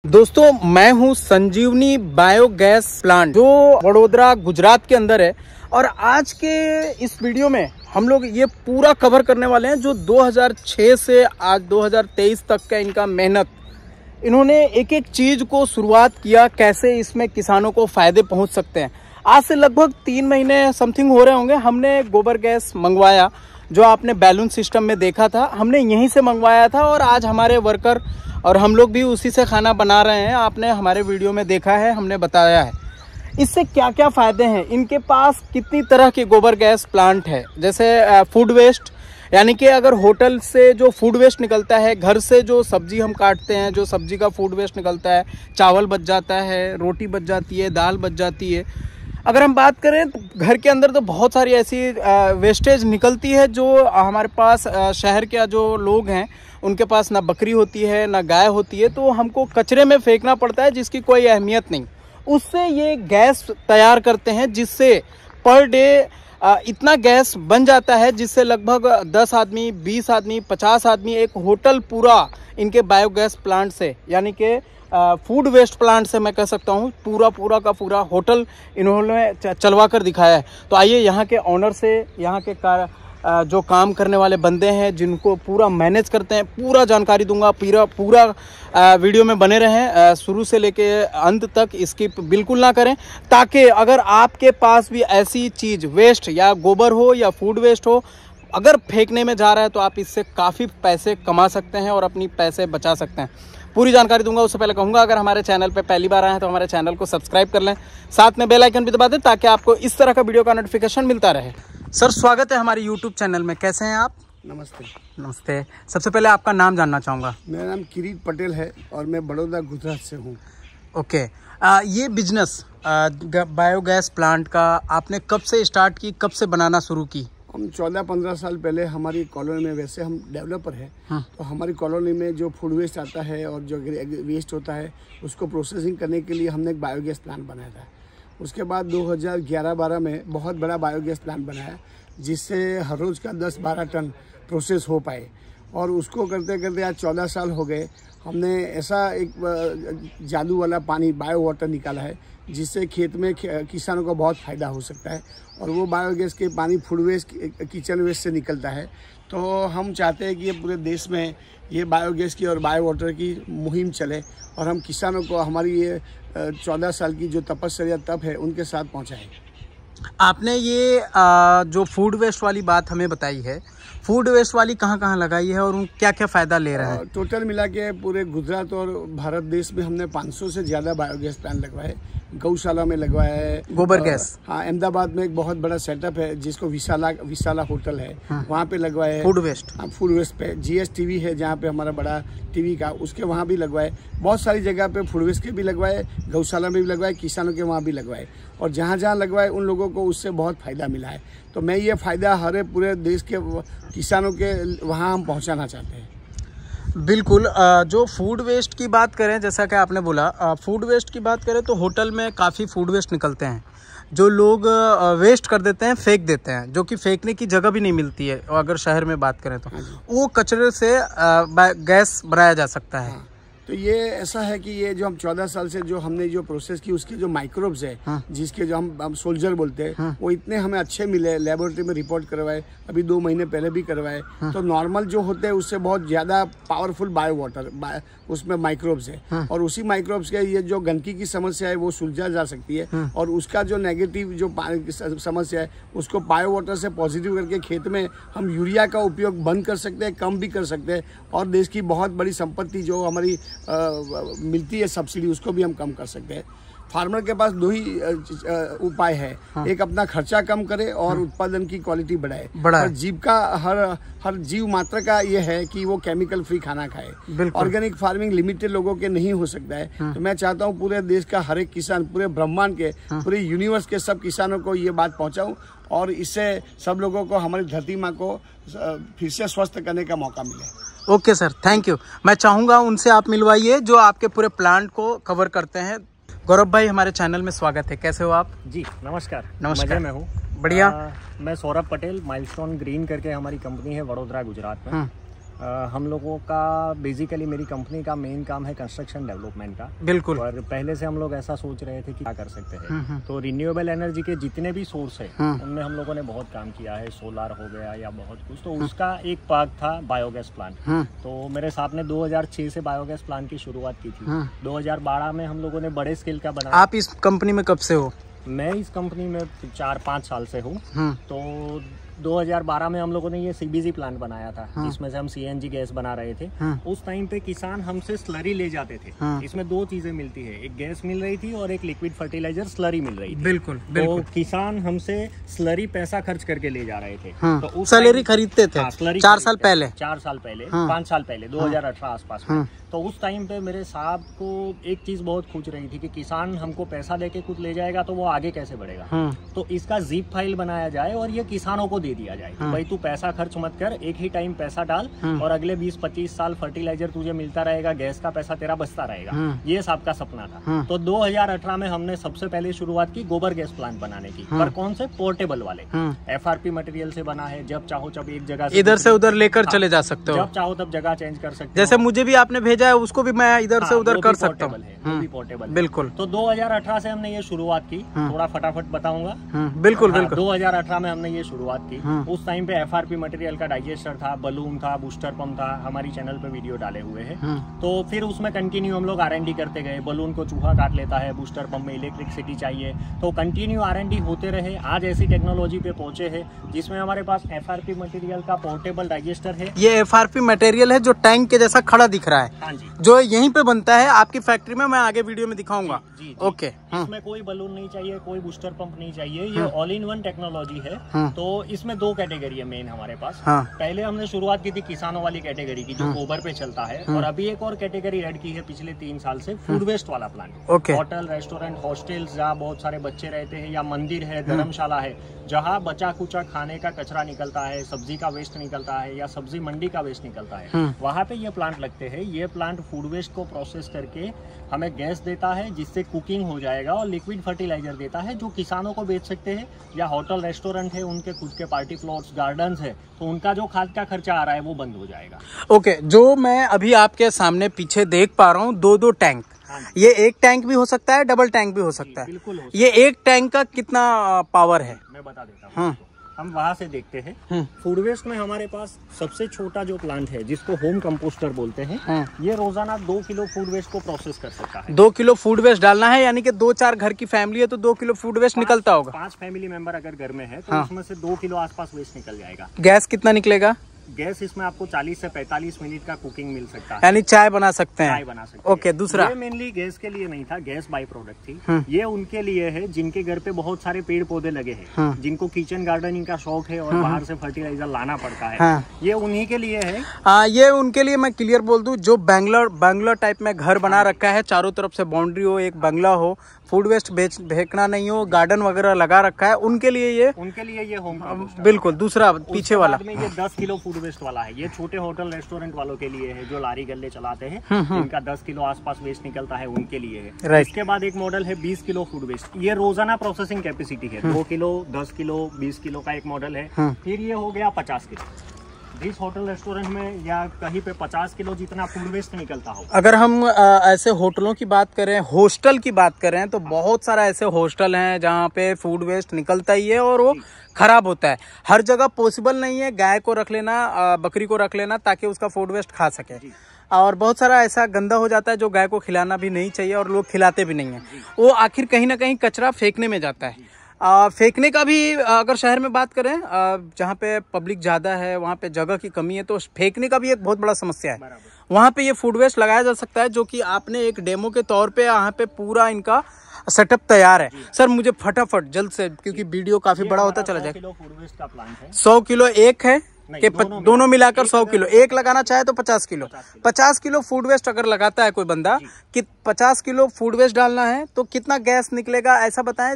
दोस्तों मैं हूं संजीवनी बायोगैस प्लांट जो वडोदरा गुजरात के अंदर है। और आज के इस वीडियो में हम लोग ये पूरा कवर करने वाले हैं जो 2006 से आज 2023 तक का इनका मेहनत, इन्होंने एक एक चीज को शुरुआत किया, कैसे इसमें किसानों को फायदे पहुंच सकते हैं। आज से लगभग 3 महीने समथिंग हो रहे होंगे, हमने गोबर गैस मंगवाया जो आपने बैलून सिस्टम में देखा था, हमने यहीं से मंगवाया था। और आज हमारे वर्कर और हम लोग भी उसी से खाना बना रहे हैं। आपने हमारे वीडियो में देखा है, हमने बताया है इससे क्या क्या फायदे हैं। इनके पास कितनी तरह के गोबर गैस प्लांट है, जैसे फूड वेस्ट, यानी कि अगर होटल से जो फूड वेस्ट निकलता है, घर से जो सब्जी हम काटते हैं, जो सब्जी का फूड वेस्ट निकलता है, चावल बच जाता है, रोटी बच जाती है, दाल बच जाती है। अगर हम बात करें तो घर के अंदर तो बहुत सारी ऐसी वेस्टेज निकलती है जो हमारे पास शहर के जो लोग हैं उनके पास ना बकरी होती है ना गाय होती है, तो हमको कचरे में फेंकना पड़ता है जिसकी कोई अहमियत नहीं। उससे ये गैस तैयार करते हैं जिससे पर डे इतना गैस बन जाता है जिससे लगभग 10 आदमी, 20 आदमी, 50 आदमी, एक होटल पूरा इनके बायोगैस प्लांट से, यानी कि फूड वेस्ट प्लांट से मैं कह सकता हूँ पूरा का पूरा होटल इन्होंने चलवा कर दिखाया है। तो आइए यहाँ के ऑनर से, यहाँ के जो काम करने वाले बंदे हैं जिनको पूरा मैनेज करते हैं, पूरा जानकारी दूंगा। पूरा वीडियो में बने रहें, शुरू से लेके अंत तक स्किप बिल्कुल ना करें, ताकि अगर आपके पास भी ऐसी चीज़ वेस्ट या गोबर हो या फूड वेस्ट हो, अगर फेंकने में जा रहा है तो आप इससे काफ़ी पैसे कमा सकते हैं और अपनी पैसे बचा सकते हैं। पूरी जानकारी दूंगा। उससे पहले कहूंगा अगर हमारे चैनल पे पहली बार आए हैं तो हमारे चैनल को सब्सक्राइब कर लें, साथ में बेल आइकन भी दबा दें ताकि आपको इस तरह का वीडियो का नोटिफिकेशन मिलता रहे। सर, स्वागत है हमारे यूट्यूब चैनल में, कैसे हैं आप? नमस्ते। नमस्ते। सबसे पहले आपका नाम जानना चाहूँगा। मेरा नाम किरीट पटेल है और मैं बड़ौदा गुजरात से हूँ। ओके, ये बिजनेस बायोगैस प्लांट का आपने कब से स्टार्ट की, कब से बनाना शुरू की? हम 14-15 साल पहले हमारी कॉलोनी में, वैसे हम डेवलपर हैं, तो हमारी कॉलोनी में जो फूड वेस्ट आता है और जो वेस्ट होता है उसको प्रोसेसिंग करने के लिए हमने एक बायोगैस प्लांट बनाया था। उसके बाद 2011-12 में बहुत बड़ा बायोगैस प्लांट बनाया जिससे हर रोज़ का 10-12 टन प्रोसेस हो पाए। और उसको करते करते आज 14 साल हो गए। हमने ऐसा एक जादू वाला पानी, बायो वाटर निकाला है जिससे खेत में किसानों को बहुत फ़ायदा हो सकता है। और वो बायोगैस के पानी फूड वेस्ट, किचन वेस्ट से निकलता है। तो हम चाहते हैं कि ये पूरे देश में ये बायोगैस की और बायो वाटर की मुहिम चले और हम किसानों को हमारी ये 14 साल की जो तपस्या तप है उनके साथ पहुँचाएँ। आपने ये जो फूड वेस्ट वाली बात हमें बताई है, फूड वेस्ट वाली कहाँ लगाई है और क्या क्या फ़ायदा ले रहा है? टोटल मिला के पूरे गुजरात और भारत देश में हमने 500 से ज़्यादा बायोगैस प्लांट लगवाए। गौशाला में लगवाया है गोबर गैस। हाँ, अहमदाबाद में एक बहुत बड़ा सेटअप है जिसको विशाला होटल है, वहाँ पे लगवाए है फूड वेस्ट। हाँ, फूड वेस्ट पे GS TV है जहाँ पे हमारा बड़ा टीवी का, उसके वहाँ भी लगवाए। बहुत सारी जगह पे फूड वेस्ट के भी लगवाए, गौशाला में भी लगवाए, किसानों के वहाँ भी लगवाए। और जहाँ जहाँ लगवाए उन लोगों को उससे बहुत फ़ायदा मिला है। तो मैं ये फ़ायदा हर पूरे देश के किसानों के वहाँ हम पहुँचाना चाहते हैं। बिल्कुल। जो फूड वेस्ट की बात करें, जैसा कि आपने बोला, फूड वेस्ट की बात करें तो होटल में काफ़ी फूड वेस्ट निकलते हैं जो लोग वेस्ट कर देते हैं, फेंक देते हैं, जो कि फेंकने की जगह भी नहीं मिलती है। और अगर शहर में बात करें तो वो कचरे से गैस बनाया जा सकता है। तो ये ऐसा है कि ये जो हम 14 साल से जो हमने जो प्रोसेस की, उसके जो माइक्रोब्स है, जिसके जो हम सोल्जर बोलते हैं, वो इतने हमें अच्छे मिले। लेबोरेटरी में रिपोर्ट करवाए, अभी 2 महीने पहले भी करवाए। तो नॉर्मल जो होते हैं उससे बहुत ज़्यादा पावरफुल बायो वाटर उसमें माइक्रोब्स है। और उसी माइक्रोब्स के ये जो गंदगी की समस्या है वो सुलझा जा सकती है। और उसका जो नेगेटिव जो समस्या है उसको बायो वाटर से पॉजिटिव करके खेत में हम यूरिया का उपयोग बंद कर सकते हैं, कम भी कर सकते हैं। और देश की बहुत बड़ी संपत्ति जो हमारी मिलती है सब्सिडी, उसको भी हम कम कर सकते हैं। फार्मर के पास 2 ही उपाय है। एक अपना खर्चा कम करे और उत्पादन की क्वालिटी बढ़ाए। और जीव का हर जीव मात्र का ये है कि वो केमिकल फ्री खाना खाए। ऑर्गेनिक फार्मिंग लिमिटेड लोगों के नहीं हो सकता है। तो मैं चाहता हूँ पूरे देश का हर एक किसान, पूरे ब्रह्मांड के, पूरे यूनिवर्स के सब किसानों को ये बात पहुँचाऊँ और इससे सब लोगों को, हमारी धरती माँ को फिर से स्वस्थ करने का मौका मिले। Okay sir, thank you. मैं चाहूँगा उनसे आप मिलवाइए जो आपके पूरे प्लांट को कवर करते हैं। गौरव भाई, हमारे चैनल में स्वागत है, कैसे हो आप? जी नमस्कार। नमस्कार। मजे में हूँ। बढ़िया। मैं सौरभ पटेल, माइलस्टोन ग्रीन करके हमारी कंपनी है वडोदरा गुजरात में। हम लोगों का बेसिकली मेरी कंपनी का मेन काम है कंस्ट्रक्शन डेवलपमेंट का। बिल्कुल। और पहले से हम लोग ऐसा सोच रहे थे कि क्या कर सकते हैं, तो रिन्यूएबल एनर्जी के जितने भी सोर्स है उनमें हम लोगों ने बहुत काम किया है, सोलार हो गया या बहुत कुछ। तो उसका एक पार्ट था बायोगैस प्लांट। तो मेरे साथ ने 2006 से बायोगैस प्लांट की शुरुआत की थी। 2012 में हम लोगों ने बड़े स्केल का बनाया। आप इस कंपनी में कब से हो? मैं इस कंपनी में 4-5 साल से हूँ। तो 2012 में हम लोगों ने ये सीबीजी प्लांट बनाया था, जिसमें से हम सीएनजी गैस बना रहे थे। उस टाइम पे किसान हमसे स्लरी ले जाते थे। इसमें दो चीजें मिलती है, एक गैस मिल रही थी और एक लिक्विड फर्टिलाइजर स्लरी मिल रही थी। बिल्कुल। तो किसान हमसे स्लरी पैसा खर्च करके ले जा रहे थे। तो उस स्लरी खरीदते थे। स्लरी 4 साल पहले 5 साल पहले 2018 आसपास में। तो उस टाइम पे मेरे साहब को एक चीज बहुत खुच रही थी कि किसान हमको पैसा देके कुछ ले जाएगा तो वो आगे कैसे बढ़ेगा। तो इसका जिप फाइल बनाया जाए और ये किसानों को दे दिया जाए। भाई तू पैसा खर्च मत कर, एक ही टाइम पैसा डाल और अगले 20-25 साल फर्टिलाइजर तुझे मिलता रहेगा, गैस का पैसा तेरा बचता रहेगा। ये साहब का सपना था। तो 2018 में हमने सबसे पहले शुरुआत की गोबर गैस प्लांट बनाने की। पर कौन से? पोर्टेबल वाले, FRP मटेरियल से बना है। जब चाहो जब एक जगह इधर से उधर लेकर चले जा सकते हो, जब चाहो तब जगह चेंज कर सकते हो। जैसे मुझे भी आपने भेजा है उसको भी मैं इधर से उधर कर सकता हूँ। वो भी पोर्टेबल। बिल्कुल। तो 2018 से हमने ये शुरुआत की। थोड़ा फटाफट बताऊंगा। बिल्कुल बिल्कुल। 2018 में हमने ये शुरुआत की। उस टाइम पे FRP मटेरियल का डाइजेस्टर था, बलून था, बूस्टर पंप था। हमारी चैनल पे वीडियो डाले हुए हैं। तो फिर उसमें कंटिन्यू हम लोग R&D करते गए। बलून को चूहा काट लेता है, बूस्टर पंप में इलेक्ट्रिसिटी चाहिए, तो कंटिन्यू R&D होते रहे। आज ऐसी टेक्नोलॉजी पे पहुंचे हैं जिसमें हमारे पास FRP मटेरियल का पोर्टेबल डाइजेस्टर है। ये FRP मटेरियल है जो टैंक के जैसा खड़ा दिख रहा है। हाँ जी। जो यहीं पे बनता है आपकी फैक्ट्री में, मैं आगे वीडियो में दिखाऊंगा। जी। ओके। इसमें कोई बलून नहीं चाहिए, कोई बूस्टर पंप नहीं चाहिए। ये ऑल इन वन टेक्नोलॉजी है। तो इसमें 2 कैटेगरी है मेन हमारे पास। पहले हमने शुरुआत की थी किसानों वाली कैटेगरी की, जो गोबर पे चलता है। और अभी एक और कैटेगरी ऐड की है पिछले 3 साल से, फूड वेस्ट वाला प्लांट। होटल, रेस्टोरेंट, हॉस्टल्स जहाँ बहुत सारे बच्चे रहते हैं, या मंदिर है, धर्मशाला है, जहाँ बचा कुचा खाने का कचरा निकलता है, सब्जी का वेस्ट निकलता है, या सब्जी मंडी का वेस्ट निकलता है, वहाँ पे ये प्लांट लगते हैं। ये प्लांट फूड वेस्ट को प्रोसेस करके हमें गैस देता है, जिससे कुकिंग हो जाएगा, और लिक्विड फर्टिलाइजर देता है, जो किसानों को बेच सकते हैं। या होटल, रेस्टोरेंट है, उनके खुद के पार्टी प्लॉट्स, गार्डन्स है, तो उनका जो खाद का खर्चा आ रहा है वो बंद हो जाएगा। ओके। जो मैं अभी आपके सामने पीछे देख पा रहा हूँ, 2-2 टैंक। ये एक टैंक भी हो सकता है, डबल टैंक भी हो सकता है। बिल्कुल। ये एक टैंक का कितना पावर है? मैं बता देता हूँ। हम वहाँ से देखते हैं। फूड वेस्ट में हमारे पास सबसे छोटा जो प्लांट है, जिसको होम कंपोस्टर बोलते हैं, ये रोजाना 2 किलो फूड वेस्ट को प्रोसेस कर सकता है। 2 किलो फूड वेस्ट डालना है, यानी कि 2-4 घर की फैमिली है तो 2 किलो फूड वेस्ट निकलता होगा। 5 फैमिली मेंबर अगर घर में है तो उसमें से 2 किलो आसपास वेस्ट निकल जाएगा। गैस कितना निकलेगा? गैस इसमें आपको 40 से 45 मिनट का कुकिंग मिल सकता है, यानी चाय बना सकते हैं। चाय बना सकते हैं। ओके। दूसरा, ये मेनली गैस के लिए नहीं था, गैस बाई प्रोडक्ट थी। ये उनके लिए है जिनके घर पे बहुत सारे पेड़ पौधे लगे हैं, जिनको किचन गार्डनिंग का शौक है और बाहर से फर्टिलाइजर लाना पड़ता है। ये उन्हीं के लिए है। ये उनके लिए मैं क्लियर बोल दूं, जो बंगला टाइप में घर बना रखा है, चारों तरफ से बाउंड्री हो, एक बंगला हो, फूड वेस्ट फेंकना नहीं हो, गार्डन वगैरह लगा रखा है, उनके लिए ये होम कंपोस्टर। बिल्कुल। दूसरा पीछे वाला में ये 10 किलो फूड वेस्ट वाला है। ये छोटे होटल रेस्टोरेंट वालों के लिए है, जो लारी गल्ले चलाते हैं, जिनका 10 किलो आसपास वेस्ट निकलता है, उनके लिए है। इसके बाद एक मॉडल है 20 किलो फूड वेस्ट। ये रोजाना प्रोसेसिंग कैपेसिटी है, 2 किलो, 10 किलो, 20 किलो का एक मॉडल है। फिर ये हो गया 50 किलो। जिस होटल रेस्टोरेंट में या कहीं पे 50 किलो जितना फूड वेस्ट निकलता हो। अगर हम ऐसे होटलों की बात करें, हॉस्टल की बात करें, तो बहुत सारा ऐसे हॉस्टल हैं जहाँ पे फूड वेस्ट निकलता ही है और वो खराब होता है। हर जगह पॉसिबल नहीं है गाय को रख लेना, बकरी को रख लेना, ताकि उसका फूड वेस्ट खा सके। और बहुत सारा ऐसा गंदा हो जाता है जो गाय को खिलाना भी नहीं चाहिए, और लोग खिलाते भी नहीं है। वो आखिर कहीं ना कहीं कचरा फेंकने में जाता है। फेंकने का भी अगर शहर में बात करें, जहाँ पे पब्लिक ज़्यादा है, वहाँ पे जगह की कमी है, तो फेंकने का भी एक बहुत बड़ा समस्या है। वहाँ पे ये फूड वेस्ट लगाया जा सकता है, जो कि आपने एक डेमो के तौर पे यहाँ पे पूरा इनका सेटअप तैयार है। सर मुझे फटाफट जल्द से, क्योंकि वीडियो काफी बड़ा होता चला जाएगा। 100 किलो एक है कि दोनों मिलाकर 100 किलो, एक लगाना चाहे तो 50 किलो। 50 किलो फूड वेस्ट अगर लगाता है कोई बंदा, कि 50 किलो फूड वेस्ट डालना है तो कितना गैस निकलेगा, ऐसा बताएं।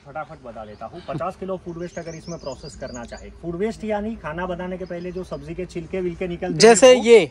फटाफट बता देता हूँ। 50 किलो फूड वेस्ट अगर इसमें प्रोसेस करना चाहे, फूड वेस्ट यानी खाना बनाने के पहले जो सब्जी के छिलके विलके निकलते जैसे हैं, ये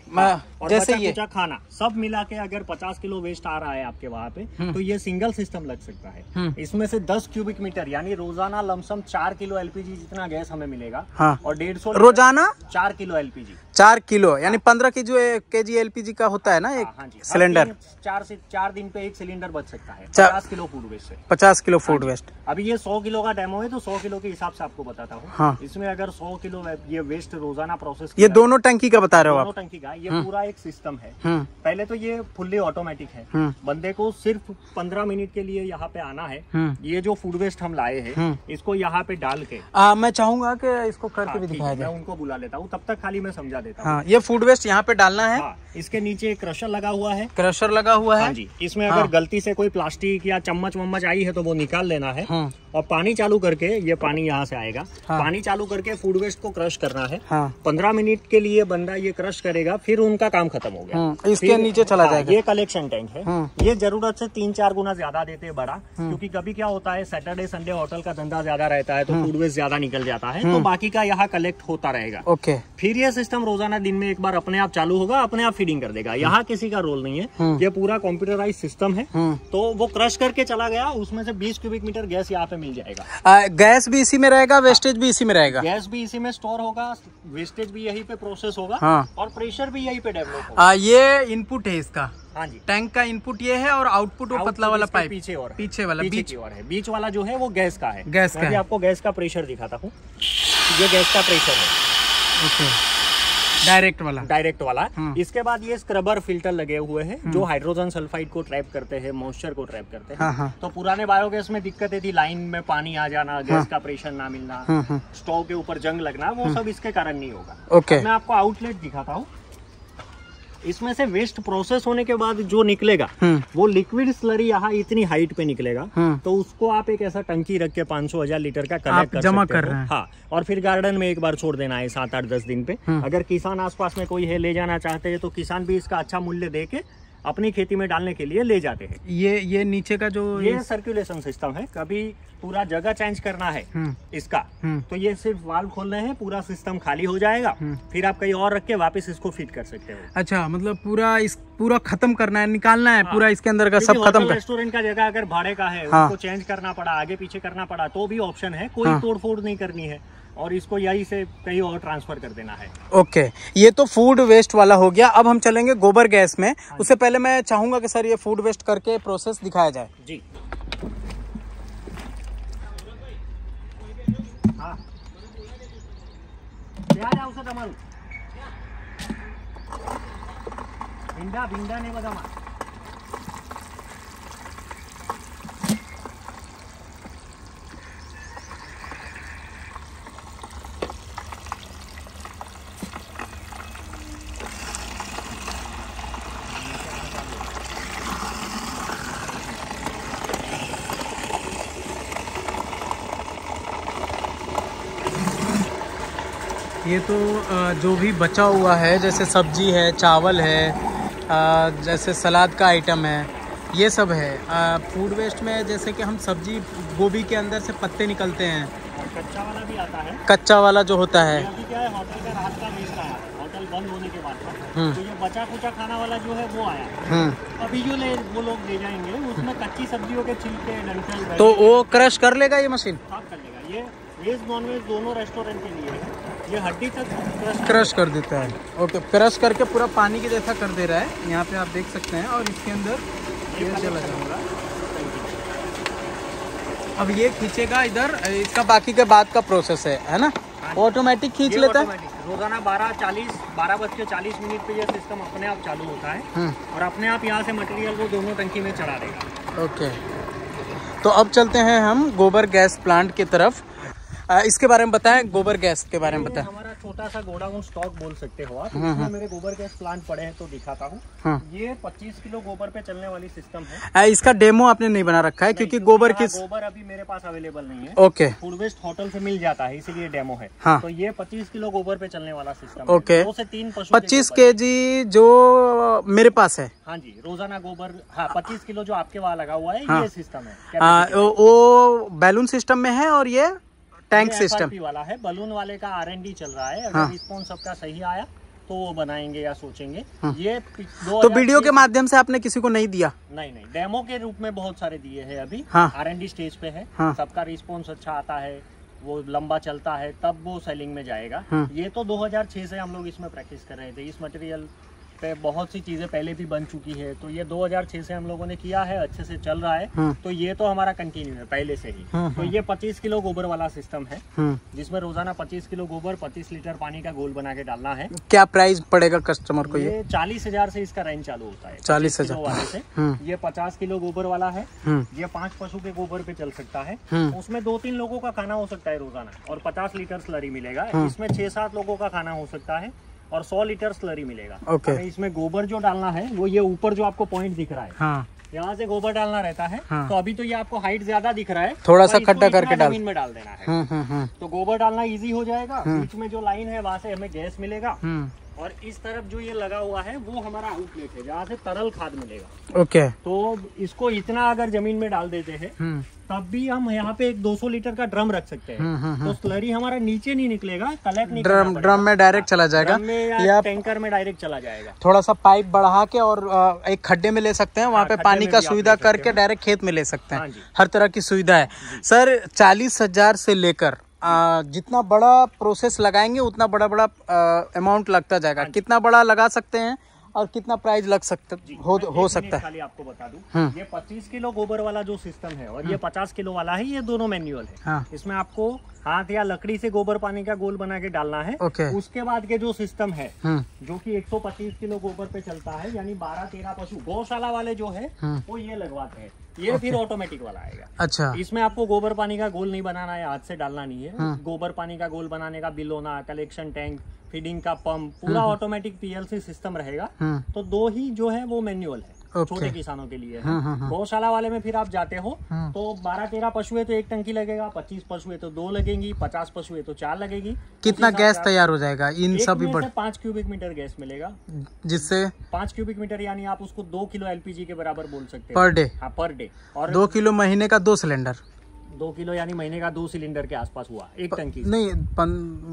और जैसे ये खाना सब मिला के अगर 50 किलो वेस्ट आ रहा है आपके वहाँ पे, तो ये सिंगल सिस्टम लग सकता है। इसमें से 10 क्यूबिक मीटर यानी रोजाना लमसम 4 किलो LPG जितना गैस हमें मिलेगा। और 150 रोजाना 4 किलो LPG 4 किलो यानी 15 केजी LPG का होता है ना एक सिलेंडर। 4 दिन पे एक सिलेंडर बच सकता है 50 किलो फूड वेस्ट से। 50 किलो फूड वेस्ट। अभी ये 100 किलो का डेमो है तो 100 किलो के हिसाब से आपको बताता हूँ। हाँ। इसमें अगर 100 किलो ये वेस्ट रोजाना प्रोसेस, ये दोनों टंकी का बता रहे हो आप? दोनों टंकी का। ये पूरा एक सिस्टम है। पहले तो ये फुल्ली ऑटोमेटिक है। बंदे को सिर्फ 15 मिनट के लिए यहाँ पे आना है। ये जो फूड वेस्ट हम लाए हैं इसको यहाँ पे डाल के मैं चाहूंगा कि इसको करके भी दिखाया जाए। मैं उनको बुला लेता हूँ, तब तक खाली मैं समझा देता हूँ। ये फूड वेस्ट यहाँ पे डालना है। इसके नीचे क्रशर लगा हुआ है। क्रशर लगा हुआ है। हाँ जी। इसमें अगर गलती से कोई प्लास्टिक या चम्मच वम्मच आई है तो वो निकाल लेना है। और पानी चालू करके, ये पानी यहाँ से आएगा। पानी चालू करके फूड वेस्ट को क्रश करना है। 15 मिनट के लिए बंदा ये क्रश करेगा, फिर उनका काम खत्म हो गया। इसके नीचे चला जाएगा। ये कलेक्शन टैंक है। ये जरूरत से 3-4 गुना ज्यादा देते हैं बड़ा, क्योंकि कभी क्या होता है सैटरडे संडे होटल का धंधा ज्यादा रहता है तो फूड वेस्ट ज्यादा निकल जाता है, तो बाकी का यहाँ कलेक्ट होता रहेगा। ओके। फिर ये सिस्टम रोजाना दिन में एक बार अपने आप चालू होगा, अपने आप फीडिंग कर देगा। यहाँ किसी का रोल नहीं है। ये पूरा कंप्यूटराइज सिस्टम है। तो वो क्रश करके चला गया, उसमें से 20 क्यूबिक मीटर गैस यहाँ पे मिल जाएगा। गैस भी इसी में रहेगा, वेस्टेज भी इसी में रहेगा। गैस भी इसी में स्टोर होगा, वेस्टेज भी यहीं पे प्रोसेस होगा। और प्रेशर भी यहीं पे डेवलप होगा। ये इनपुट है इसका। हाँ जी। टैंक का इनपुट ये है और आउटपुट वो पतला वाला पाइप पीछे और पीछे वाला बीच की ओर है। बीच वाला जो है वो गैस का है। गैस का है। आपको गैस का प्रेशर दिखाता हूँ। ये गैस का प्रेशर है। ओके। डायरेक्ट वाला। इसके बाद ये स्क्रबर फिल्टर लगे हुए हैं जो हाइड्रोजन सल्फाइड को ट्रैप करते हैं, मॉइस्चर को ट्रैप करते हैं। तो पुराने बायोगैस में दिक्कतें थी, लाइन में पानी आ जाना, गैस का प्रेशर ना मिलना, स्टोव के ऊपर जंग लगना, वो सब इसके कारण नहीं होगा। ओके। मैं आपको आउटलेट दिखाता हूँ। इसमें से वेस्ट प्रोसेस होने के बाद जो निकलेगा वो लिक्विड स्लरी यहाँ इतनी हाइट पे निकलेगा। तो उसको आप एक ऐसा टंकी रख के 500-1000 लीटर का कलेक्ट कर जमा सकते कर हो। रहे हैं। हाँ। और फिर गार्डन में एक बार छोड़ देना है 7-8-10 दिन पे। अगर किसान आसपास में कोई है ले जाना चाहते हैं तो किसान भी इसका अच्छा मूल्य दे के अपनी खेती में डालने के लिए ले जाते हैं। ये नीचे का जो ये सर्कुलेशन सिस्टम है। कभी पूरा जगह चेंज करना है इसका तो ये सिर्फ वाल्व खोलने हैं, पूरा सिस्टम खाली हो जाएगा। फिर आप कहीं और रख के वापस इसको फिट कर सकते हो। अच्छा, मतलब पूरा खत्म करना है, निकालना है। पूरा इसके अंदर का सब खत्म कर। रेस्टोरेंट का जगह अगर भाड़े का है उसको चेंज करना पड़ा, आगे पीछे करना पड़ा तो भी ऑप्शन है। कोई तोड़ फोड़ नहीं करनी है और इसको यहीं से कहीं और ट्रांसफर कर देना है। ओके। ये तो फूड वेस्ट वाला हो गया। अब हम चलेंगे गोबर गैस में। उससे पहले मैं चाहूंगा कि सर ये फूड वेस्ट करके प्रोसेस दिखाया जाए। जी। हाँ। भिंडा नहीं बता। ये तो जो भी बचा हुआ है, जैसे सब्जी है, चावल है, जैसे सलाद का आइटम है, ये सब है। फूड वेस्ट में जैसे कि हम सब्जी, गोभी के अंदर से पत्ते निकलते हैं। और कच्चा वाला भी आता है। कच्चा वाला जो होता है। अभी क्या है, होटल का रात का वेस्ट आया, होटल बंद होने के बाद तो ये बचा कुचा खाना वाला जो है वो आया। अभी जो वो लोग ले जाएंगे उसमें कच्ची सब्जियों के छिलके, डंठल, तो वो क्रश कर लेगा ये मशीन? साफ कर लेगा। ये वेज नॉन वेज दोनों रेस्टोरेंट के लिए है। ये हड्डी तक क्रश कर देता है। ओके। क्रश करके पूरा पानी के जैसा कर दे रहा है। यहाँ पे आप देख सकते हैं। और इसके अंदर ये चला जाएगा। अब ये खींचेगा इधर, इसका बाकी के बाद का प्रोसेस है ना? ऑटोमेटिक खींच लेता है। रोजाना 12:40 पे ये सिस्टम अपने आप चालू होता है और अपने आप यहाँ से मटेरियल वो दोनों टंकी में चढ़ा देगा। ओके। तो अब चलते हैं हम गोबर गैस प्लांट की तरफ। इसके बारे में बताएं, गोबर गैस के बारे में बताएं। हमारा छोटा सा गोडाउन स्टॉक बोल सकते हो आप। इसमें मेरे गोबर गैस प्लांट पड़े हैं तो दिखाता हूँ। ये 25 किलो गोबर पे चलने वाली सिस्टम है। इसका डेमो आपने नहीं बना रखा है क्योंकि गोबर अभी मेरे पास अवेलेबल नहीं है। ओके। फूड वेस्ट होटल से मिल जाता है इसीलिए डेमो है। तो ये 25 किलो गोबर पे चलने वाला सिस्टम। ओके। 2 से 3 पशु 25 केजी जो मेरे पास है। हाँ जी, रोजाना गोबर। हाँ, 25 किलो जो आपके वहाँ लगा हुआ है ये सिस्टम है। वो बैलून सिस्टम में है और ये टैंक सिस्टम वाला है। बलून वाले का R&D चल रहा है। अगर रिस्पॉन्स सबका सही आया तो वो बनाएंगे या सोचेंगे। ये तो वीडियो के माध्यम से आपने किसी को नहीं दिया? नहीं, डेमो के रूप में बहुत सारे दिए हैं। अभी R&D स्टेज पे है। सबका रिस्पॉन्स अच्छा आता है। वो लंबा चलता है तब वो सेलिंग में जाएगा। ये तो 2006 से हम लोग इसमें प्रैक्टिस कर रहे थे। इस मटेरियल पे बहुत सी चीजें पहले भी बन चुकी है, तो ये 2006 से हम लोगों ने किया है, अच्छे से चल रहा है। तो ये तो हमारा कंटिन्यू है पहले से ही। तो ये 25 किलो गोबर वाला सिस्टम है, जिसमें रोजाना 25 किलो गोबर 25 लीटर पानी का घोल बना के डालना है। क्या प्राइस पड़ेगा कस्टमर को? ये 40,000 से इसका रेंज चालू होता है। 40,000 वाले से। ये 50 किलो गोबर वाला है। ये 5 पशु के गोबर पे चल सकता है। उसमें 2-3 लोगों का खाना हो सकता है रोजाना, और 50 लीटर स्लरी मिलेगा। इसमें 6-7 लोगों का खाना हो सकता है और 100 लीटर स्लरी मिलेगा। इसमें गोबर जो डालना है वो ये ऊपर जो आपको पॉइंट दिख रहा है, यहाँ से गोबर डालना रहता है। तो अभी तो ये आपको हाइट ज्यादा दिख रहा है, थोड़ा सा खड्डा करके जमीन में डाल देना है। तो गोबर डालना इजी हो जाएगा। बीच में जो लाइन है वहाँ से हमें गैस मिलेगा, और इस तरफ जो ये लगा हुआ है वो हमारा आउटलेट है, जहाँ से तरल खाद मिलेगा। ओके। तो इसको इतना अगर जमीन में डाल देते हैं तब भी हम यहाँ पे एक 200 लीटर का ड्रम रख सकते हैं। तो स्लरी हमारा नीचे नहीं निकलेगा, कलेक्ट नहीं ड्रम में डायरेक्ट चला जाएगा, या टैंकर में डायरेक्ट चला जाएगा। थोड़ा सा पाइप बढ़ा के और एक खड्डे में ले सकते हैं, वहाँ पे पानी का सुविधा करके डायरेक्ट खेत में ले सकते हैं। हर तरह की सुविधा है। सर 40,000 से लेकर जितना बड़ा प्रोसेस लगाएंगे उतना बड़ा अमाउंट लगता जाएगा। कितना बड़ा लगा सकते हैं और कितना प्राइस लग सकता हो सकता है? खाली आपको बता दूं, ये 25 किलो गोबर वाला जो सिस्टम है और ये 50 किलो वाला है, ये दोनों मैन्युअल है। इसमें आपको हाथ या लकड़ी से गोबर पानी का गोल बना के डालना है। उसके बाद के जो सिस्टम है जो कि 125 किलो गोबर पे चलता है, यानी 12-13 पशु गौशाला वाले जो है वो ये लगवाते हैं। ये फिर ऑटोमेटिक वाला आएगा। अच्छा। इसमें आपको गोबर पानी का गोल नहीं बनाना है, हाथ से डालना नहीं है। गोबर पानी का गोल बनाने का बिलोना, कलेक्शन टैंक, फीडिंग का पंप, पूरा ऑटोमेटिक PLC सिस्टम रहेगा। तो 2 ही जो है वो मैन्युअल है, छोटे किसानों के लिए है। गौशाला वाले में फिर आप जाते हो तो 12-13 पशु है तो 1 टंकी लगेगा, 25 पशु है तो 2 लगेंगी, 50 पशु है तो 4 लगेगी। कितना गैस तैयार हो जाएगा इन सभी? 5 क्यूबिक मीटर गैस मिलेगा, जिससे 5 क्यूबिक मीटर यानी आप उसको 2 किलो LPG के बराबर बोल सकते हैं पर डे। हाँ, पर डे। और 2 किलो महीने का 2 सिलेंडर, 2 किलो यानी महीने का 2 सिलेंडर के आसपास हुआ एक टंकी। नहीं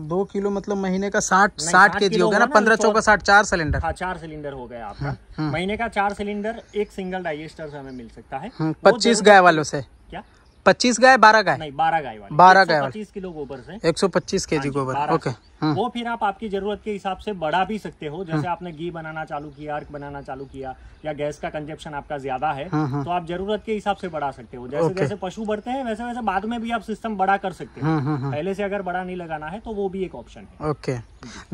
2 किलो मतलब महीने का 60 केजी हो गया ना। 15 चौका 60, 4 सिलेंडर। हाँ, 4 सिलेंडर हो गया आपका। महीने का 4 सिलेंडर एक सिंगल डाइजेस्टर से हमें मिल सकता है। 25 गाय वालों से? क्या 25 गाय? 12 गाय? नहीं, 12 गाय वाले। 12 गाय 25 किलो गोबर से 125 केजी गोबर। ओके। वो फिर आप आपकी जरूरत के हिसाब से बढ़ा भी सकते हो। जैसे आपने घी बनाना चालू किया, अर्क बनाना चालू किया, या गैस का कंजप्शन आपका ज्यादा है तो आप जरूरत के हिसाब से बढ़ा सकते हो। जैसे जैसे पशु बढ़ते हैं वैसे वैसे बाद में भी आप सिस्टम बड़ा कर सकते हो। पहले से अगर बड़ा नहीं लगाना है तो वो भी एक ऑप्शन है। ओके।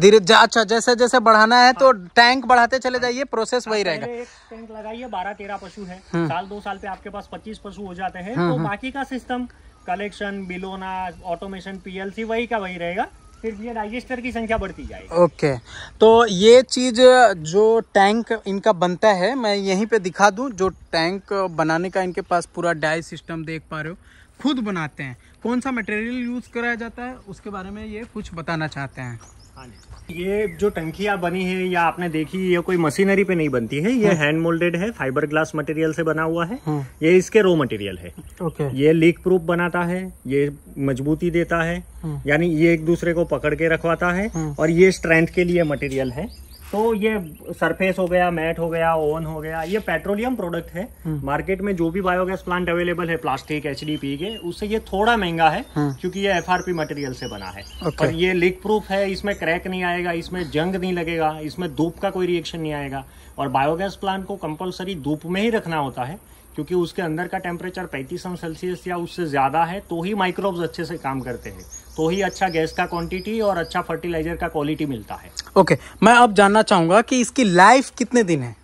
धीरे अच्छा, जैसे जैसे बढ़ाना है तो टैंक बढ़ाते चले जाइए, प्रोसेस वही रहेगा। एक टैंक लगाइए, 12-13 पशु है, साल 2 साल पे आपके पास 25 पशु हो जाते हैं, तो बाकी का सिस्टम कलेक्शन, बिलोना, ऑटोमेशन, PLC वही का वही रहेगा। फिर ये डाइजेस्टर की संख्या बढ़ती जाएगी। ओके। तो ये चीज जो टैंक इनका बनता है, मैं यहीं पे दिखा दूं। जो टैंक बनाने का इनके पास पूरा डाई सिस्टम देख पा रहे हो, खुद बनाते हैं। कौन सा मटेरियल यूज कराया जाता है उसके बारे में ये कुछ बताना चाहते हैं। हाँ जी। ये जो टंकियां बनी है या आपने देखी, ये कोई मशीनरी पे नहीं बनती है, ये हैंड मोल्डेड है, फाइबर ग्लास मटेरियल से बना हुआ है। ये इसके रॉ मटेरियल है। ओके। ये लीक प्रूफ बनाता है, ये मजबूती देता है, यानी ये एक दूसरे को पकड़ के रखवाता है, और ये स्ट्रेंथ के लिए मटेरियल है। तो ये सरफेस हो गया, मैट हो गया, ओवन हो गया, ये पेट्रोलियम प्रोडक्ट है। मार्केट में जो भी बायोगैस प्लांट अवेलेबल है प्लास्टिक, HDPE के, उससे ये थोड़ा महंगा है क्योंकि ये FRP मटेरियल से बना है। और ये लीक प्रूफ है, इसमें क्रैक नहीं आएगा, इसमें जंग नहीं लगेगा, इसमें धूप का कोई रिएक्शन नहीं आएगा। और बायोगैस प्लांट को कंपलसरी धूप में ही रखना होता है क्योंकि उसके अंदर का टेम्परेचर 35° या उससे ज्यादा है, तो ही माइक्रोब्स अच्छे से काम करते हैं, तो ही अच्छा गैस का क्वांटिटी और अच्छा फर्टिलाइजर का क्वालिटी मिलता है। ओके। मैं अब जानना चाहूंगा कि इसकी लाइफ कितने दिन है?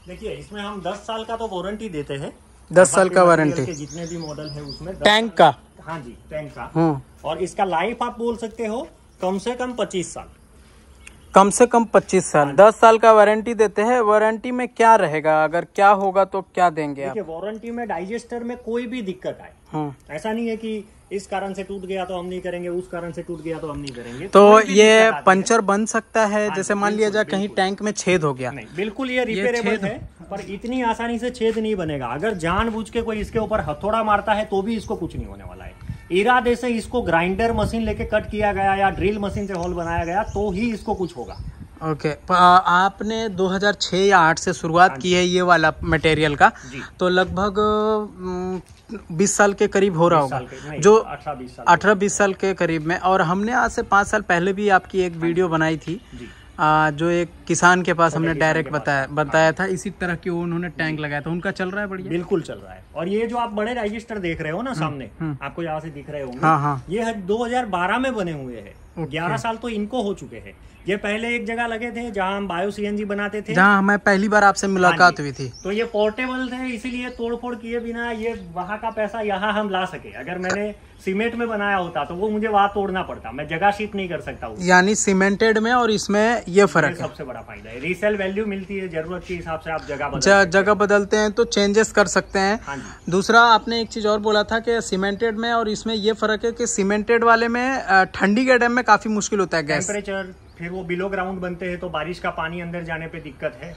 देखिए, इसमें हम 10 साल का तो वारंटी देते हैं। 10 साल का वारंटी जितने भी मॉडल है उसमें टैंक का? हाँ जी, टैंक का। और इसका लाइफ आप बोल सकते हो कम से कम 25 साल। कम से कम 25 साल। 10 साल का वारंटी देते हैं। वारंटी में क्या रहेगा, अगर क्या होगा तो क्या देंगे आप? देखिए, वारंटी में डाइजेस्टर में कोई भी दिक्कत आए, ऐसा नहीं है कि इस कारण से टूट गया तो हम नहीं करेंगे, उस कारण से टूट गया तो हम नहीं करेंगे। तो ये पंचर बन सकता है? जैसे मान लिया जाए कहीं टैंक में छेद हो गया। नहीं, बिल्कुल ये रिपेयरेबल है, पर इतनी आसानी से छेद नहीं बनेगा। अगर जानबूझ के कोई इसके ऊपर हथौड़ा मारता है तो भी इसको कुछ नहीं होने वाला है। इरादे से इसको ग्राइंडर मशीन लेके कट किया गया या ड्रिल मशीन से होल बनाया गया तो ही इसको कुछ होगा। ओके। आपने 2006 या 8 से शुरुआत की है ये वाला मटेरियल का, तो लगभग 20 साल के करीब हो रहा होगा, जो 18-20 साल के करीब में। और हमने आज से 5 साल पहले भी आपकी एक वीडियो बनाई थी, जो एक किसान के पास हमने डायरेक्ट बताया था, इसी तरह की उन्होंने टैंक लगाया था। उनका चल रहा है बढ़िया? बिल्कुल चल रहा है। और ये जो आप बड़े रजिस्टर देख रहे हो ना सामने, आपको यहाँ से दिख रहे होंगे, ये 2012 में बने हुए हैं। 11 साल तो इनको हो चुके हैं। ये पहले एक जगह लगे थे जहाँ हम बायो सीएनजी बनाते थे, जहाँ हमें पहली बार आपसे मुलाकात हुई थी। तो ये पोर्टेबल थे, इसीलिए तोड़फोड़ किए बिना ये वहाँ का पैसा यहाँ हम ला सके। अगर मैंने सीमेंट में बनाया होता तो वो मुझे वहाँ तोड़ना पड़ता, मैं जगह शीट नहीं कर सकता हूँ। यानी सीमेंटेड में और इसमें ये फर्क है, सबसे बड़ा फायदा है। रीसेल वैल्यू मिलती है, जरूरत के हिसाब से आप जगह बदलते हैं तो चेंजेस कर सकते हैं। दूसरा आपने एक चीज और बोला था कि सीमेंटेड में और इसमें ये फर्क है कि सीमेंटेड वाले में ठंडी के टाइम में काफी मुश्किल होता है गैस, टेम्परेचर, फिर वो बिलो ग्राउंड बनते हैं तो बारिश का पानी अंदर जाने पे दिक्कत है।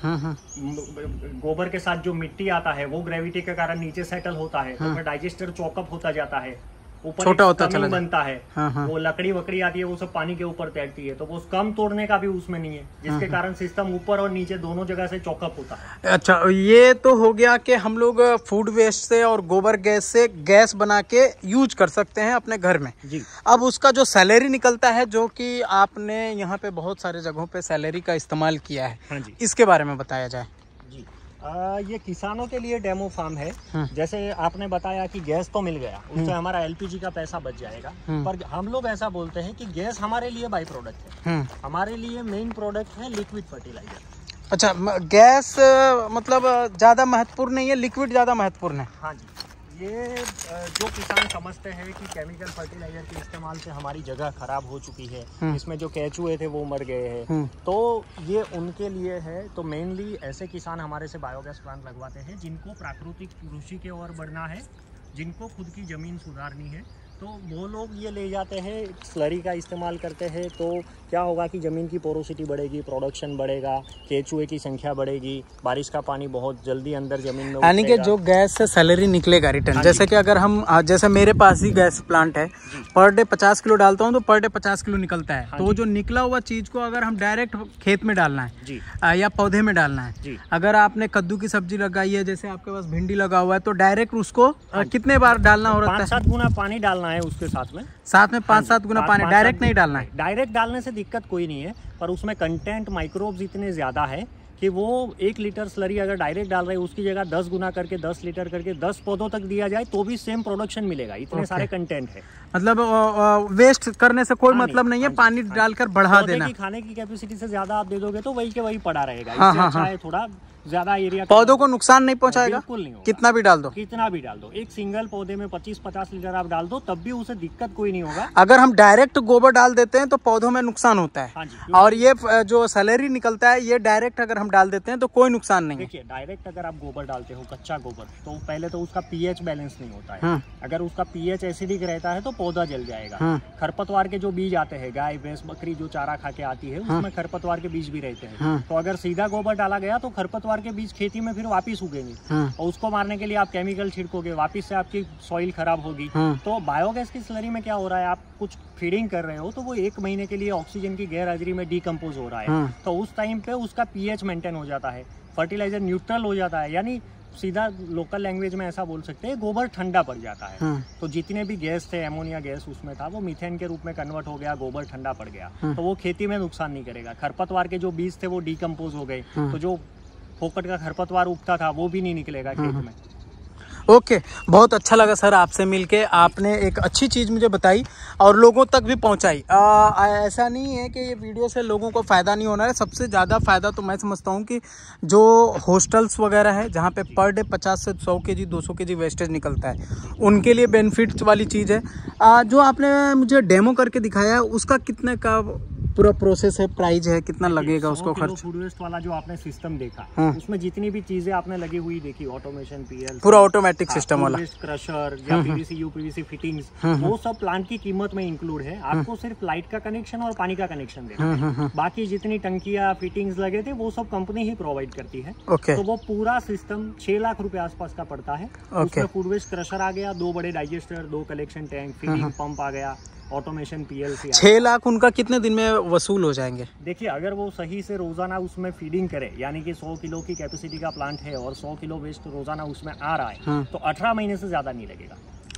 गोबर के साथ जो मिट्टी आता है वो ग्रेविटी के कारण नीचे सेटल होता है, तो डाइजेस्टर चौकअप होता जाता है, ऊपर छोटा होता चला बनता है। वो लकड़ी वकड़ी आती है, वो सब पानी के ऊपर तैरती है, तो वो कम तोड़ने का भी उसमें नहीं है, जिसके कारण सिस्टम ऊपर और नीचे दोनों जगह से चौकअप होता है। अच्छा, ये तो हो गया कि हम लोग फूड वेस्ट से और गोबर गैस से गैस बना के यूज कर सकते हैं अपने घर में जी। अब उसका जो सैलरी निकलता है, जो कि आपने यहाँ पे बहुत सारे जगहों पे सैलरी का इस्तेमाल किया है, हाँ जी, इसके बारे में बताया जाए। ये किसानों के लिए डेमो फार्म है। जैसे आपने बताया कि गैस तो मिल गया, उससे हमारा एलपीजी का पैसा बच जाएगा, पर हम लोग ऐसा बोलते हैं कि गैस हमारे लिए बाई प्रोडक्ट है, हमारे लिए मेन प्रोडक्ट है लिक्विड फर्टिलाइजर। अच्छा, गैस मतलब ज्यादा महत्वपूर्ण नहीं है, लिक्विड ज्यादा महत्वपूर्ण है। हाँ जी, ये जो किसान समझते हैं कि केमिकल फर्टिलाइजर के इस्तेमाल से हमारी जगह खराब हो चुकी है, इसमें जो केचुए थे वो मर गए हैं, तो ये उनके लिए है। तो मेनली ऐसे किसान हमारे से बायोगैस प्लांट लगवाते हैं जिनको प्राकृतिक कृषि की ओर बढ़ना है, जिनको खुद की ज़मीन सुधारनी है, तो वो लोग ये ले जाते हैं, स्लरी का इस्तेमाल करते हैं। तो क्या होगा कि ज़मीन की पोरोसिटी बढ़ेगी, प्रोडक्शन बढ़ेगा, केचुए की संख्या बढ़ेगी, बारिश का पानी बहुत जल्दी अंदर ज़मीन में, यानी कि जो गैस से सैलरी निकलेगा रिटर्न, जैसे कि अगर हम, जैसे मेरे पास ही गैस प्लांट है, पर डे 50 किलो डालता हूँ तो पर डे 50 किलो निकलता है। तो जो निकला हुआ चीज़ को अगर हम डायरेक्ट खेत में डालना है या पौधे में डालना है, अगर आपने कद्दू की सब्जी लगाई है, जैसे आपके पास भिंडी लगा हुआ है, तो डायरेक्ट उसको कितने बार डालना हो रहा है? 5-7 गुना पानी डालना है उसके साथ में 5-7 गुना पानी डायरेक्ट नहीं डालना है। डायरेक्ट डालने से दिक्कत कोई नहीं है, पर उसमें कंटेंट माइक्रोब्स इतने ज्यादा है कि वो 1 लीटर स्लरी अगर डायरेक्ट डाल रहे हैं, उसकी जगह 10 गुना करके 10 लीटर करके 10 पौधों तक दिया जाए तो भी सेम प्रोडक्शन मिलेगा। इतने सारे कंटेंट है, मतलब वेस्ट करने से कोई मतलब नहीं है, पानी डालकर बढ़ा देना। खाने की कैपेसिटी से ज्यादा आप दे दोगे तो वही के वही पड़ा रहेगा। इससे अच्छा है थोड़ा ज्यादा एरिया, पौधों को नुकसान नहीं पहुंचाएगा, बिल्कुल नहीं होगा। कितना भी डाल दो, कितना भी डाल दो, एक सिंगल पौधे में 25-50 लीटर आप डाल दो, तब भी उसे दिक्कत कोई नहीं होगा। अगर हम डायरेक्ट गोबर डाल देते हैं तो पौधों में नुकसान होता है। हाँ जी, और ये जो सैलरी निकलता है, ये डायरेक्ट अगर हम डाल देते हैं तो कोई नुकसान नहीं है। देखिए, डायरेक्ट अगर आप गोबर डालते हो, कच्चा गोबर, तो पहले तो उसका पीएच बैलेंस नहीं होता है। अगर उसका पीएच एसिडिक रहता है तो पौधा जल जाएगा। खरपतवार के जो बीज आते हैं, गाय भैंस बकरी जो चारा खा के आती है, उसमें खरपतवार के बीज भी रहते हैं। तो अगर सीधा गोबर डाला गया तो खरपतवार के बीज खेती में फिर वापिस उगेंगे, और उसको मारने के लिए आप केमिकल छिड़कोगे, वापिस से आपकी सॉइल खराब होगी। तो बायोगैस की स्लरी में क्या हो रहा है, आप कुछ फीडिंग कर रहे हो तो वो 1 महीने के लिए ऑक्सीजन की गैर हाजिरी में डीकम्पोज हो रहा है, तो उस टाइम पे उसका पीएच मेंटेन हो जाता है, फर्टिलाइजर न्यूट्रल हो जाता है, यानी सीधा लोकल लैंग्वेज में ऐसा बोल सकते हैं, गोबर ठंडा पड़ जाता है। तो जितने भी गैस थे, एमोनिया गैस उसमें था, वो मीथेन के रूप में कन्वर्ट हो गया, गोबर ठंडा पड़ गया, तो वो खेती में नुकसान नहीं करेगा। खरपतवार के जो बीज थे वो डीकम्पोज हो गए, तो जो फोकट का खरपतवार उगता था वो भी नहीं निकलेगा खेत में। ओके, बहुत अच्छा लगा सर आपसे मिलके। आपने एक अच्छी चीज़ मुझे बताई और लोगों तक भी पहुंचाई। ऐसा नहीं है कि ये वीडियो से लोगों को फ़ायदा नहीं होना है। सबसे ज़्यादा फ़ायदा तो मैं समझता हूं कि जो हॉस्टल्स वगैरह है, जहां पे पर डे 50 से 100 kg 200 kg वेस्टेज निकलता है, उनके लिए बेनिफिट्स वाली चीज़ है। जो आपने मुझे डेमो करके दिखाया है, उसका कितने का पूरा प्रोसेस है, प्राइस है, कितना लगेगा उसको खर्च? फूड वेस्ट वाला जो आपने सिस्टम देखा, उसमें जितनी भी चीजें आपने लगी हुई देखी, ऑटोमेशन, पीएल, पूरा ऑटोमेटिक सिस्टम वाला, क्रशर या पीवीसी यूपीवीसी फिटिंग्स, वो सब प्लांट की कीमत में इंक्लूड है। आपको सिर्फ लाइट का कनेक्शन और पानी का कनेक्शन देना है, बाकी जितनी टंकियां फिटिंग्स लगे थे वो सब कंपनी ही प्रोवाइड करती है। तो वो पूरा सिस्टम 6 लाख रुपए आसपास का पड़ता है। उसमें फूड वेस्ट क्रशर आ गया, 2 बड़े digester, 2 collection tank, fitting pump आ गया, ऑटोमेशन PLC। 6 लाख उनका कितने दिन में वसूल हो जाएंगे? देखिए, अगर वो सही से रोजाना उसमें फीडिंग करे, यानी कि 100 किलो की कैपेसिटी का प्लांट है और 100 किलो वेस्ट रोजाना उसमें आ रहा है, तो 18 महीने से ज्यादा नहीं लगेगा।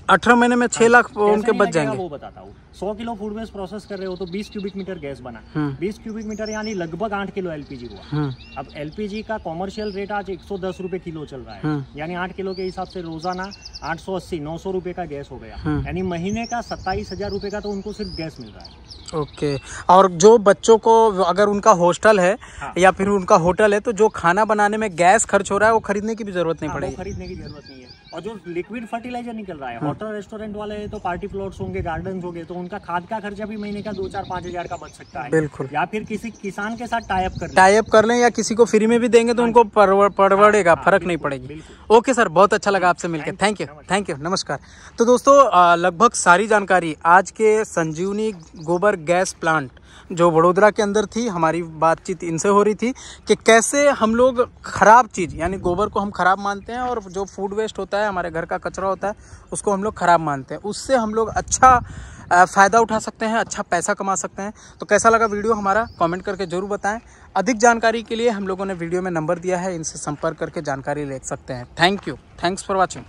18 महीने में 6 लाख उनके बच जाएंगे। वो बताता हूँ, 100 किलो फूड वेस्ट प्रोसेस कर रहे हो तो 20 क्यूबिक मीटर गैस बना, 20 क्यूबिक मीटर यानी लगभग 8 किलो LPG हुआ। अब LPG का कॉमर्शियल रेट आज 110 रुपए किलो चल रहा है, यानी 8 किलो के हिसाब से रोजाना 880-900 रुपए का गैस हो गया, यानी महीने का 27,000 रुपए का तो उनको सिर्फ गैस मिल रहा है। ओके। और जो बच्चों को अगर उनका हॉस्टल है या फिर उनका होटल है, तो जो खाना बनाने में गैस खर्च हो रहा है वो खरीदने की भी जरूरत नहीं पड़ेगी। खरीदने की जरूरत नहीं है। और जो लिक्विड फर्टिलाइजर निकल रहा है, होटल रेस्टोरेंट वाले तो पार्टी प्लॉट्स होंगे, गार्डन होंगे, तो उनका खाद का खर्चा भी महीने का 2-4-5 हजार का बच सकता है। बिल्कुल। या फिर किसी किसान के साथ टाई अप कर लें या किसी को फ्री में भी देंगे तो उनको परवड़ेगा, फर्क नहीं पड़ेगी। ओके सर, बहुत अच्छा लगा आपसे मिलकर। थैंक यू, नमस्कार। तो दोस्तों, लगभग सारी जानकारी आज के संजीवनी गोबर गैस प्लांट जो वडोदरा के अंदर थी, हमारी बातचीत इनसे हो रही थी कि कैसे हम लोग खराब चीज़ यानी गोबर को हम खराब मानते हैं, और जो फूड वेस्ट होता है, हमारे घर का कचरा होता है, उसको हम लोग खराब मानते हैं। उससे हम लोग अच्छा फ़ायदा उठा सकते हैं, अच्छा पैसा कमा सकते हैं। तो कैसा लगा वीडियो हमारा, कमेंट करके ज़रूर बताएं। अधिक जानकारी के लिए हम लोगों ने वीडियो में नंबर दिया है, इनसे संपर्क करके जानकारी ले सकते हैं। Thanks for watching.